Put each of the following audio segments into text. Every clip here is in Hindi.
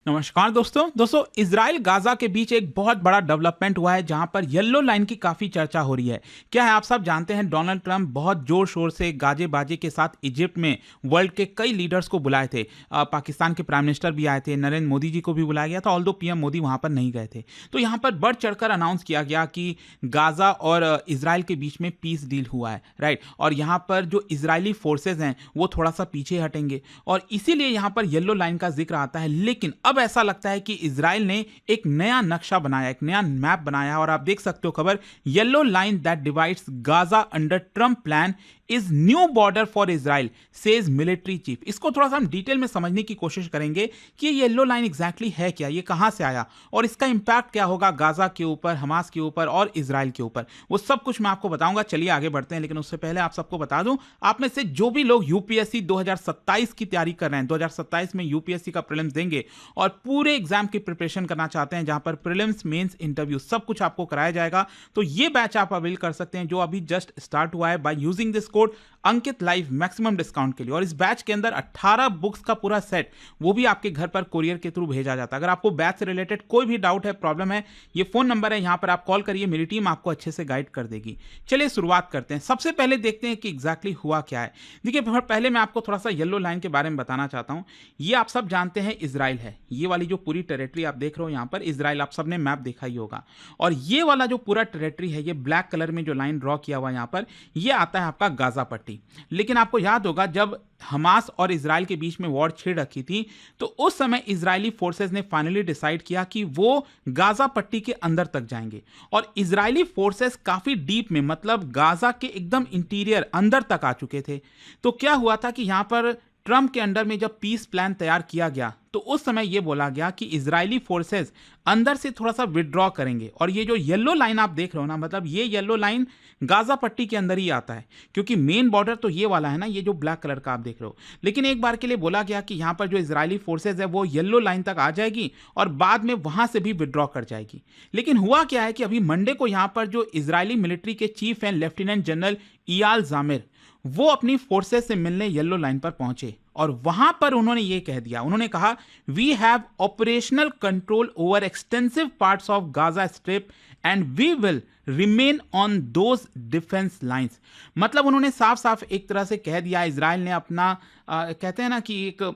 नमस्कार दोस्तों इजराइल गाजा के बीच एक बहुत बड़ा डेवलपमेंट हुआ है जहां पर येलो लाइन की काफी चर्चा हो रही है। क्या है, आप सब जानते हैं डोनाल्ड ट्रंप बहुत जोर शोर से गाजे बाजे के साथ इजिप्ट में वर्ल्ड के कई लीडर्स को बुलाए थे। पाकिस्तान के प्राइम मिनिस्टर भी आए थे, नरेंद्र मोदी जी को भी बुलाया गया था, ऑल्दो पीएम मोदी वहां पर नहीं गए थे। तो यहां पर बढ़ चढ़कर अनाउंस किया गया कि गाजा और इजराइल के बीच में पीस डील हुआ है, राइट। और यहां पर जो इजरायली फोर्सेज हैं वो थोड़ा सा पीछे हटेंगे और इसीलिए यहां पर येलो लाइन का जिक्र आता है। लेकिन अब ऐसा लगता है कि इजराइल ने एक नया नक्शा बनाया, एक नया मैप बनाया और आप देख सकते हो खबर, yellow line that divides Gaza under Trump plan is new border for Israel says military chief. इसको थोड़ा सा हम डिटेल में समझने की कोशिश करेंगे कि ये येलो लाइन एग्जैक्टली है क्या, ये कहां से आया और इसका इंपैक्ट क्या होगा गाजा के ऊपर, हमास के ऊपर और इजराइल के ऊपर, वो सब कुछ मैं आपको बताऊंगा। चलिए आगे बढ़ते हैं, लेकिन उससे पहले आप सबको बता दूं, आप में से जो भी लोग यूपीएससी 2027 की तैयारी कर रहे हैं, 2027 में यूपीएससी का प्रीलिम्स देंगे और पूरे एग्जाम की प्रिपरेशन करना चाहते हैं जहां पर प्रीलिम्स, मेंस, इंटरव्यू सब कुछ आपको कराया जाएगा, तो ये बैच आप अवेल कर सकते हैं जो अभी जस्ट स्टार्ट हुआ है by using this code Ankit live maximum discount के लिए। और इस बैच के अंदर 18 बुक्स का पूरा सेट वो भी आपके घर पर कुरियर के थ्रू भेजा जाता है। अगर आपको बैच से रिलेटेड कोई भी डाउट है, प्रॉब्लम है, ये फोन नंबर है, यहां पर आप कॉल करिए, मेरी टीम आपको अच्छे से गाइड कर देगी। चलिए शुरुआत करते हैं। सबसे पहले देखते हैं कि एग्जैक्टली हुआ क्या है। देखिए, पहले मैं आपको थोड़ा सा येलो लाइन के बारे में बताना चाहता हूं। ये आप सब जानते हैं इजराइल है, ये वाली जो पूरी टेरिटरी आप देख रहे हो यहां पर इजराइल, आप सबने मैप देखा ही होगा। और ये वाला जो पूरा टेरिटरी है, ये ब्लैक कलर में जो लाइन ड्रॉ किया हुआ यहां पर, ये आता है आपका गाजा पट्टी। लेकिन आपको याद होगा जब हमास और इजराइल के बीच में वॉर छिड़ रखी थी तो उस समय इजरायली फोर्सेस ने फाइनली डिसाइड किया कि वो गाजा पट्टी के अंदर तक जाएंगे और इजरायली फोर्सेस काफी डीप में, मतलब गाजा के एकदम इंटीरियर अंदर तक आ चुके थे। तो क्या हुआ था कि यहां पर ट्रंप के अंडर में जब पीस प्लान तैयार किया गया तो उस समय यह बोला गया कि इजरायली फोर्सेस अंदर से थोड़ा सा विड्रॉ करेंगे। और ये जो येलो लाइन आप देख रहे हो ना, मतलब ये येलो लाइन गाजा पट्टी के अंदर ही आता है, क्योंकि मेन बॉर्डर तो ये वाला है ना, ये जो ब्लैक कलर का आप देख रहे हो। लेकिन एक बार के लिए बोला गया कि यहां पर जो इजरायली फोर्सेज है वो येलो लाइन तक आ जाएगी और बाद में वहां से भी विड्रॉ कर जाएगी। लेकिन हुआ क्या है कि अभी मंडे को यहां पर जो इजरायली मिलिट्री के चीफ हैं लेफ्टिनेंट जनरल इयाल जामिर, वो अपनी फोर्सेस से मिलने येलो लाइन पर पहुंचे और वहां पर उन्होंने ये कह दिया, उन्होंने कहा we have operational control over extensive parts of Gaza Strip and we will remain on those defence lines. मतलब उन्होंने साफ साफ एक तरह से कह दिया, इजराइल ने अपना कहते हैं ना कि एक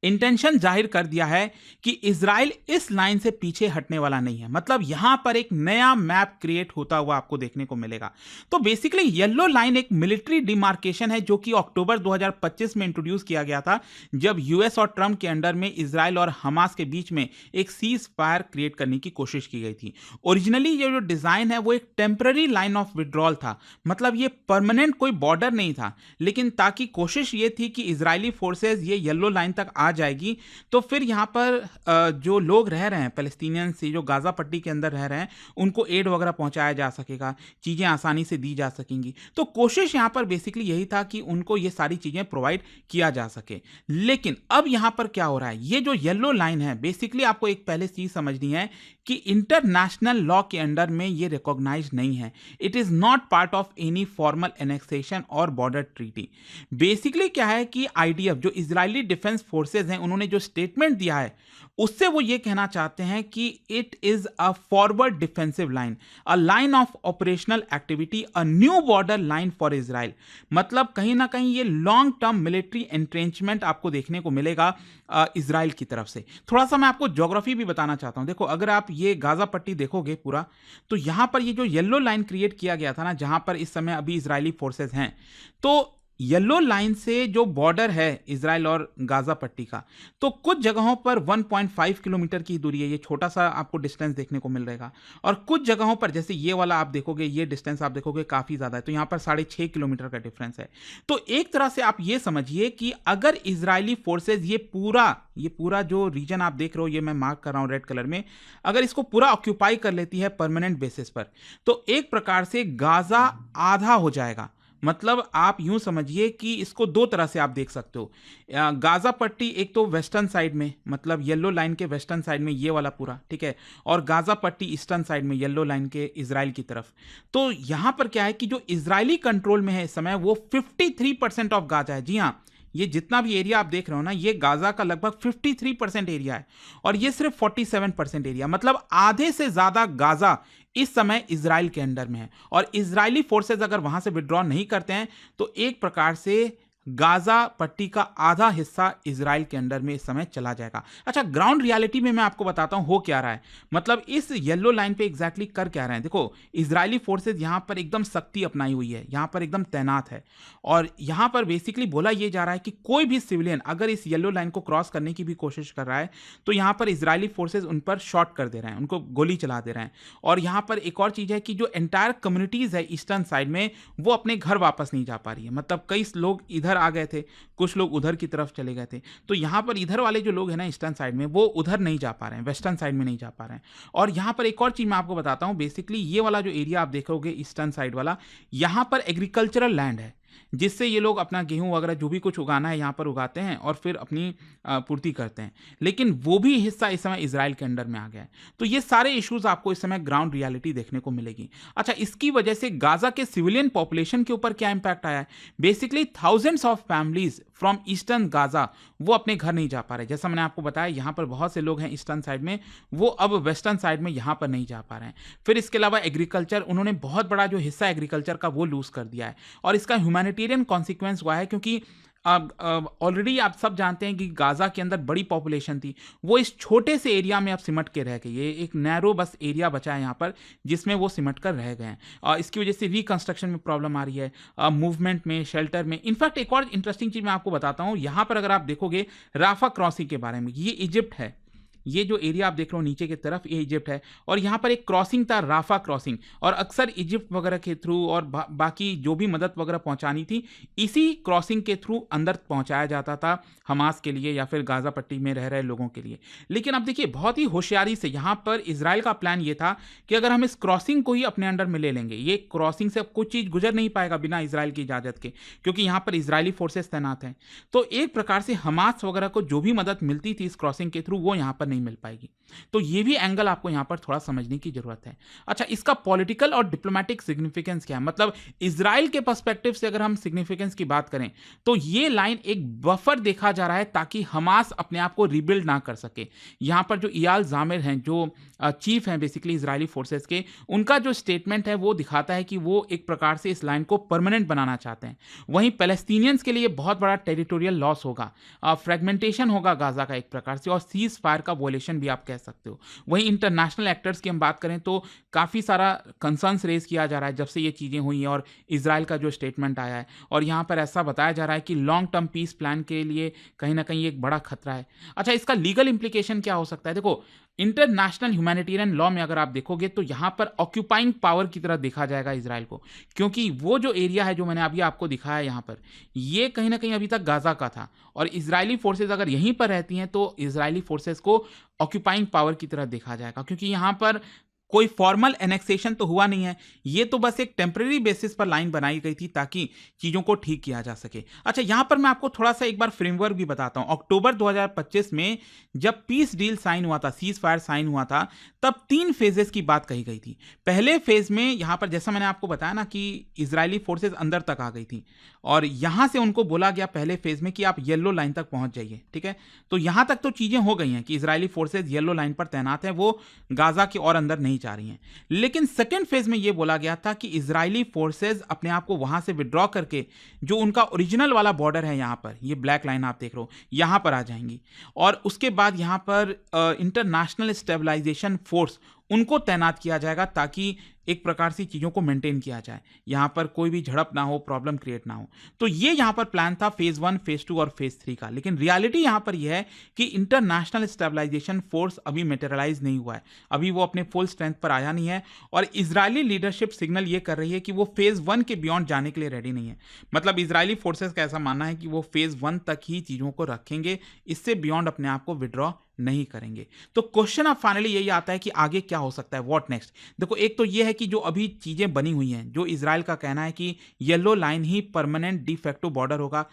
इंटेंशन जाहिर कर दिया है कि इजराइल इस लाइन से पीछे हटने वाला नहीं है। मतलब यहां पर एक नया मैप क्रिएट होता हुआ आपको देखने को मिलेगा। तो बेसिकली येलो लाइन एक मिलिट्री डिमार्केशन है जो कि अक्टूबर 2025 में इंट्रोड्यूस किया गया था, जब यूएस और ट्रंप के अंडर में इजराइल और हमास के बीच में एक सीज फायर क्रिएट करने की कोशिश की गई थी। ओरिजिनली ये जो डिजाइन है वो एक टेम्पररी लाइन ऑफ विड्रॉल था, मतलब ये परमानेंट कोई बॉर्डर नहीं था, लेकिन ताकि कोशिश ये थी कि इजरायली फोर्सेज ये येलो लाइन तक आ जाएगी तो फिर यहां पर जो लोग रह रहे हैं पैलेस्टीनियंस से, जो गाजा पट्टी के अंदर रह रहे हैं, उनको एड वगैरह पहुंचाया जा सकेगा, चीजें आसानी से दी जा सकेंगी। तो कोशिश यहां पर बेसिकली यही था कि उनको ये सारी चीजें प्रोवाइड किया जा सके। लेकिन अब यहां पर क्या हो रहा है, ये जो येलो लाइन है बेसिकली आपको एक पहले चीज समझनी है कि इंटरनेशनल लॉ के अंडर में ये रिकॉग्नाइज नहीं है। It is not part of any formal annexation और बॉर्डर ट्रीटी। बेसिकली क्या है कि आईडीएफ जो इजरायली डिफेंस फोर्सेज हैं, उन्होंने जो स्टेटमेंट दिया है उससे वो ये कहना चाहते हैं कि it is a forward defensive line, a line of operational activity, a new border line for Israel. मतलब कहीं ना कहीं ये लॉन्ग टर्म मिलिट्री एंट्रेंचमेंट आपको देखने को मिलेगा इजराइल की तरफ से। थोड़ा सा मैं आपको ज्योग्राफी भी बताना चाहता हूं। देखो, अगर आप ये गाजा पट्टी देखोगे पूरा, तो यहां पर ये जो येलो लाइन क्रिएट किया गया था ना, जहां पर इस समय अभी इजरायली फोर्सेज हैं, तो येलो लाइन से जो बॉर्डर है इजराइल और गाजा पट्टी का, तो कुछ जगहों पर 1.5 किलोमीटर की दूरी है, ये छोटा सा आपको डिस्टेंस देखने को मिल रहेगा। और कुछ जगहों पर जैसे ये वाला आप देखोगे, ये डिस्टेंस आप देखोगे काफी ज्यादा है, तो यहां पर 6.5 किलोमीटर का डिफरेंस है। तो एक तरह से आप ये समझिए कि अगर इजरायली फोर्सेज ये पूरा जो रीजन आप देख रहे हो, ये मैं मार्क कर रहा हूं रेड कलर में, अगर इसको पूरा ऑक्यूपाई कर लेती है परमानेंट बेसिस पर, तो एक प्रकार से गाजा आधा हो जाएगा। मतलब आप यूं समझिए कि इसको दो तरह से आप देख सकते हो। गाजा पट्टी एक तो वेस्टर्न साइड में, मतलब येलो लाइन के वेस्टर्न साइड में ये वाला पूरा, ठीक है, और गाजा पट्टी ईस्टर्न साइड में येलो लाइन के इजराइल की तरफ। तो यहां पर क्या है कि जो इजरायली कंट्रोल में है इस समय वो 53% ऑफ गाजा है। जी हाँ, ये जितना भी एरिया आप देख रहे हो ना, ये गाजा का लगभग 53% एरिया है और ये सिर्फ 47% एरिया, मतलब आधे से ज्यादा गाजा इस समय इजराइल के अंडर में है। और इजरायली फोर्सेज अगर वहां से विड्रॉ नहीं करते हैं तो एक प्रकार से गाजा पट्टी का आधा हिस्सा इजराइल के अंडर में इस समय चला जाएगा। अच्छा, ग्राउंड रियलिटी में मैं आपको बताता हूं हो क्या रहा है, मतलब इस येलो लाइन पे एग्जैक्टली कर क्या रहे हैं। देखो, इजरायली फोर्सेज यहां पर एकदम सख्ती अपनाई हुई है, यहां पर एकदम तैनात है और यहां पर बेसिकली बोला यह जा रहा है कि कोई भी सिविलियन अगर इस येलो लाइन को क्रॉस करने की भी कोशिश कर रहा है तो यहां पर इजरायली फोर्सेज उन पर शॉट कर दे रहे हैं, उनको गोली चला दे रहे हैं। और यहां पर एक और चीज है कि जो एंटायर कम्युनिटीज है ईस्टर्न साइड में, वो अपने घर वापस नहीं जा पा रही है। मतलब कई लोग इधर आ गए थे, कुछ लोग उधर की तरफ चले गए थे, तो यहां पर इधर वाले जो लोग हैं ना ईस्टर्न साइड में, वो उधर नहीं जा पा रहे हैं, वेस्टर्न साइड में नहीं जा पा रहे हैं। और यहां पर एक और चीज मैं आपको बताता हूं, बेसिकली ये वाला जो एरिया आप देखोगे ईस्टर्न साइड वाला, यहां पर एग्रीकल्चरल लैंड है जिससे ये लोग अपना गेहूं वगैरह जो भी कुछ उगाना है यहां पर उगाते हैं और फिर अपनी पूर्ति करते हैं, लेकिन वो भी हिस्सा इस समय इजराइल के अंडर में आ गया है। तो ये सारे इश्यूज आपको इस समय ग्राउंड रियलिटी देखने को मिलेगी। अच्छा, इसकी वजह से गाजा के सिविलियन पॉपुलेशन के ऊपर क्या इंपैक्ट आया है? Basically thousands of families from eastern Gaza वो अपने घर नहीं जा पा रहे। जैसा मैंने आपको बताया, यहां पर बहुत से लोग हैं ईस्टर्न साइड में, वो अब वेस्टर्न साइड में यहां पर नहीं जा पा रहे हैं। फिर इसके अलावा एग्रीकल्चर, उन्होंने बहुत बड़ा जो हिस्सा एग्रीकल्चर का वो लूज कर दिया है और इसका ह्यूमैनिटेरियन कॉन्सिक्वेंस हुआ है, क्योंकि ऑलरेडी आप सब जानते हैं कि गाजा के अंदर बड़ी पॉपुलेशन थी, वो इस छोटे से एरिया में अब सिमट के रह गई। ये एक नैरो बस एरिया बचा है यहाँ पर जिसमें वो सिमट कर रह गए हैं। इसकी वजह से रिकंस्ट्रक्शन में प्रॉब्लम आ रही है, मूवमेंट में, शेल्टर में। इनफैक्ट एक और इंटरेस्टिंग चीज मैं आपको बताता हूँ, यहाँ पर अगर आप देखोगे राफा क्रॉसिंग के बारे में, ये इजिप्ट है, ये जो एरिया आप देख रहे हो नीचे की तरफ, ये इजिप्ट है और यहाँ पर एक क्रॉसिंग था, राफा क्रॉसिंग, और अक्सर इजिप्ट वगैरह के थ्रू और बाकी जो भी मदद वगैरह पहुंचानी थी, इसी क्रॉसिंग के थ्रू अंदर पहुंचाया जाता था हमास के लिए या फिर गाजा पट्टी में रह रहे लोगों के लिए। लेकिन अब देखिए, बहुत ही होशियारी से यहाँ पर इजराइल का प्लान ये था कि अगर हम इस क्रॉसिंग को ही अपने अंडर में ले लेंगे, ये क्रॉसिंग से अब कुछ चीज गुजर नहीं पाएगा बिना इजराइल की इजाजत के, क्योंकि यहाँ पर इजरायली फोर्सेस तैनात हैं, तो एक प्रकार से हमास वगैरह को जो भी मदद मिलती थी इस क्रॉसिंग के थ्रू, वो यहाँ पर नहीं मिल पाएगी। तो ये भी एंगल आपको यहां पर थोड़ा समझने की जरूरत है। अच्छा, इसका पॉलिटिकल और डिप्लोमेटिक सिग्निफिकेंस क्या है? मतलब इजराइल के पर्सपेक्टिव से अगर हम सिग्निफिकेंस की बात करें तो ये लाइन एक बफर देखा जा रहा है ताकि हमास अपने आप को रिबिल्ड ना कर सके। यहां पर जो इयाल जामिर हैं, जो चीफ हैं बेसिकली इजरायली फोर्सेस के, उनका जो स्टेटमेंट है वो दिखाता है कि वो एक प्रकार से इस लाइन को परमानेंट बनाना चाहते हैं। वहीं पैलेस्टीनियंस के लिए बहुत बड़ा टेरिटोरियल लॉस होगा, फ्रेगमेंटेशन होगा गाजा का एक प्रकार से, और सीज फायर का वोलेशन भी आप कह सकते हो। वहीं इंटरनेशनल एक्टर्स की हम बात करें तो काफी सारा कंसर्न्स रेज किया जा रहा है जब से ये चीजें हुई हैं और इजराइल का जो स्टेटमेंट आया है, और यहां पर ऐसा बताया जा रहा है कि लॉन्ग टर्म पीस प्लान के लिए कहीं ना कहीं एक बड़ा खतरा है। अच्छा, इसका लीगल इंप्लीकेशन क्या हो सकता है? देखो, इंटरनेशनल ह्यूमैनिटेरियन लॉ में अगर आप देखोगे तो यहां पर ऑक्यूपाइंग पावर की तरह देखा जाएगा इजराइल को, क्योंकि वो जो एरिया है जो मैंने अभी आपको दिखाया यहां पर, ये कहीं ना कहीं अभी तक गाजा का था, और इजरायली फोर्सेज अगर यहीं पर रहती हैं तो इजरायली फोर्सेज को ऑक्यूपाइंग पावर की तरह देखा जाएगा, क्योंकि यहां पर कोई फॉर्मल एनेक्सेशन तो हुआ नहीं है, ये तो बस एक टेम्पररी बेसिस पर लाइन बनाई गई थी ताकि चीजों को ठीक किया जा सके। अच्छा, यहां पर मैं आपको थोड़ा सा एक बार फ्रेमवर्क भी बताता हूं। अक्टूबर 2025 में जब पीस डील साइन हुआ था, सीज फायर साइन हुआ था, तब 3 फेजेस की बात कही गई थी। पहले फेज में यहां पर जैसा मैंने आपको बताया ना कि इजरायली फोर्सेज अंदर तक आ गई थी और यहां से उनको बोला गया पहले फेज में कि आप येलो लाइन तक पहुंच जाइए, ठीक है। तो यहां तक तो चीजें हो गई हैं कि इजरायली फोर्सेज येलो लाइन पर तैनात है, वो गाजा के और अंदर नहीं जा रही हैं। लेकिन सेकेंड फेज में यह बोला गया था कि इजरायली फोर्सेज अपने आप को वहां से विड्रॉ करके जो उनका ओरिजिनल वाला बॉर्डर है, यहां पर ये ब्लैक लाइन आप देख रहे हो, यहां पर आ जाएंगी, और उसके बाद यहां पर इंटरनेशनल स्टेबलाइजेशन फोर्स उनको तैनात किया जाएगा ताकि एक प्रकार से चीजों को मेंटेन किया जाए, यहां पर कोई भी झड़प ना हो, प्रॉब्लम क्रिएट ना हो। तो ये यहां पर प्लान था फेज 1, फेज 2 और फेज 3 का। लेकिन रियलिटी यहां पर यह है कि इंटरनेशनल स्टेबलाइजेशन फोर्स अभी मेटेरियलाइज नहीं हुआ है, अभी वो अपने फुल स्ट्रेंथ पर आया नहीं है, और इजरायली लीडरशिप सिग्नल ये कर रही है कि वो फेज 1 के बियॉन्ड जाने के लिए रेडी नहीं है। मतलब इजरायली फोर्सेस का ऐसा मानना है कि वो फेज 1 तक ही चीजों को रखेंगे, इससे बियॉन्ड अपने आप को विड्रॉ नहीं करेंगे। तो क्वेश्चन अब फाइनली यही आता है कि आगे क्या हो सकता है, व्हाट नेक्स्ट। देखो, एक तो यह है कि जो अभी चीजें बनी हुई हैं, जो इजराइल का कहना है कि येलो लाइन ही परमानेंट डी फैक्टो बॉर्डर होगा,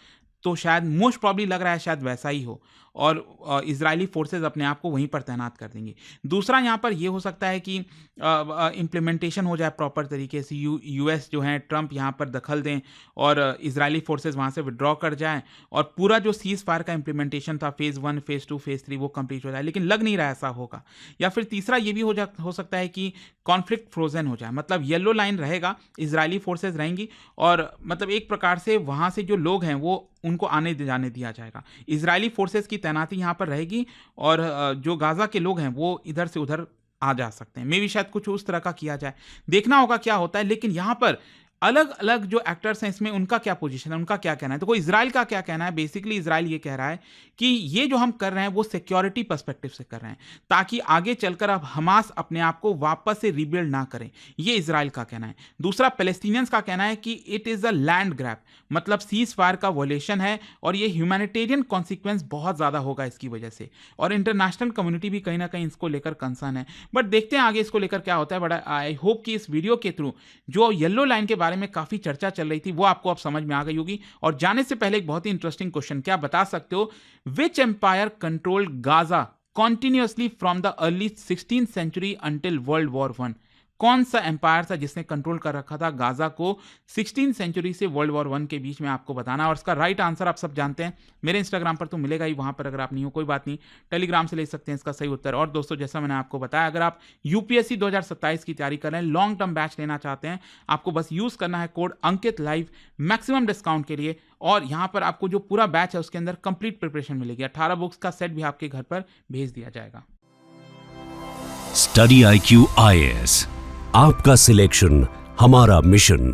तो शायद मोस्ट प्रॉब्ली लग रहा है शायद वैसा ही हो। और इजरायली फोर्सेज अपने आप को वहीं पर तैनात कर देंगी। दूसरा यहाँ पर ये हो सकता है कि इम्प्लीमेंटेशन हो जाए प्रॉपर तरीके से, यूएस जो है ट्रंप यहाँ पर दखल दें और इजरायली फोर्सेज वहाँ से विड्रॉ कर जाएं और पूरा जो सीज फायर का इम्प्लीमेंटेशन था फेज़ 1, फेज़ 2, फेज़ 3 वो कंप्लीट हो जाए, लेकिन लग नहीं रहा ऐसा होगा। या फिर तीसरा ये भी हो सकता है कि कॉन्फ्लिक्ट फ्रोजन हो जाए, मतलब येलो लाइन रहेगा, इजरायली फोर्सेज रहेंगी और मतलब एक प्रकार से वहाँ से जो लोग हैं वो उनको आने जाने दिया जाएगा। इजरायली फोर्सेज की तैनाती यहाँ पर रहेगी और जो गाजा के लोग हैं वो इधर से उधर आ जा सकते हैं। मे भी शायद कुछ उस तरह का किया जाए, देखना होगा क्या होता है। लेकिन यहाँ पर अलग अलग जो एक्टर्स हैं इसमें उनका क्या पोजीशन है, उनका क्या कहना है। तो कोई इजराइल का क्या कहना है, बेसिकली इजराइल ये कह रहा है कि ये जो हम कर रहे हैं वो सिक्योरिटी पर्सपेक्टिव से कर रहे हैं ताकि आगे चलकर अब हमास अपने आप को वापस से रीबिल्ड ना करें, ये इजराइल का कहना है। दूसरा पैलेस्टीनियंस का कहना है कि it is a land grab, मतलब सीज फायर का वोलेशन है और ये ह्यूमैनिटेरियन कॉन्सिक्वेंस बहुत ज़्यादा होगा इसकी वजह से, और इंटरनेशनल कम्युनिटी भी कहीं ना कहीं इसको लेकर कंसर्न है। बट देखते हैं आगे इसको लेकर क्या होता है। बट आई होप कि इस वीडियो के थ्रू जो येलो लाइन के बारे में काफ़ी चर्चा चल रही थी वो आपको अब समझ में आ गई होगी। और जाने से पहले एक बहुत ही इंटरेस्टिंग क्वेश्चन, क्या बता सकते हो which empire controlled Gaza continuously from the early 16th century until world war 1? कौन सा एम्पायर था जिसने कंट्रोल कर रखा था गाजा को 16th सेंचुरी से वर्ल्ड वॉर 1 के बीच में, आपको बताना। और इसका राइट आंसर आप सब जानते हैं, मेरे इंस्टाग्राम पर तो मिलेगा ही, वहां पर अगर आप नहीं हो कोई बात नहीं, टेलीग्राम से ले सकते हैं इसका सही उत्तर। और दोस्तों जैसा मैंने आपको बताया, अगर आप यूपीएससी 2027 की तैयारी कर रहे हैं, लॉन्ग टर्म बैच लेना चाहते हैं, आपको बस यूज करना है कोड अंकित लाइव मैक्सिमम डिस्काउंट के लिए। और यहां पर आपको जो पूरा बैच है उसके अंदर कंप्लीट प्रिपरेशन मिलेगी, 18 बुक्स का सेट भी आपके घर पर भेज दिया जाएगा। स्टडी IQ IAS, आपका सिलेक्शन हमारा मिशन।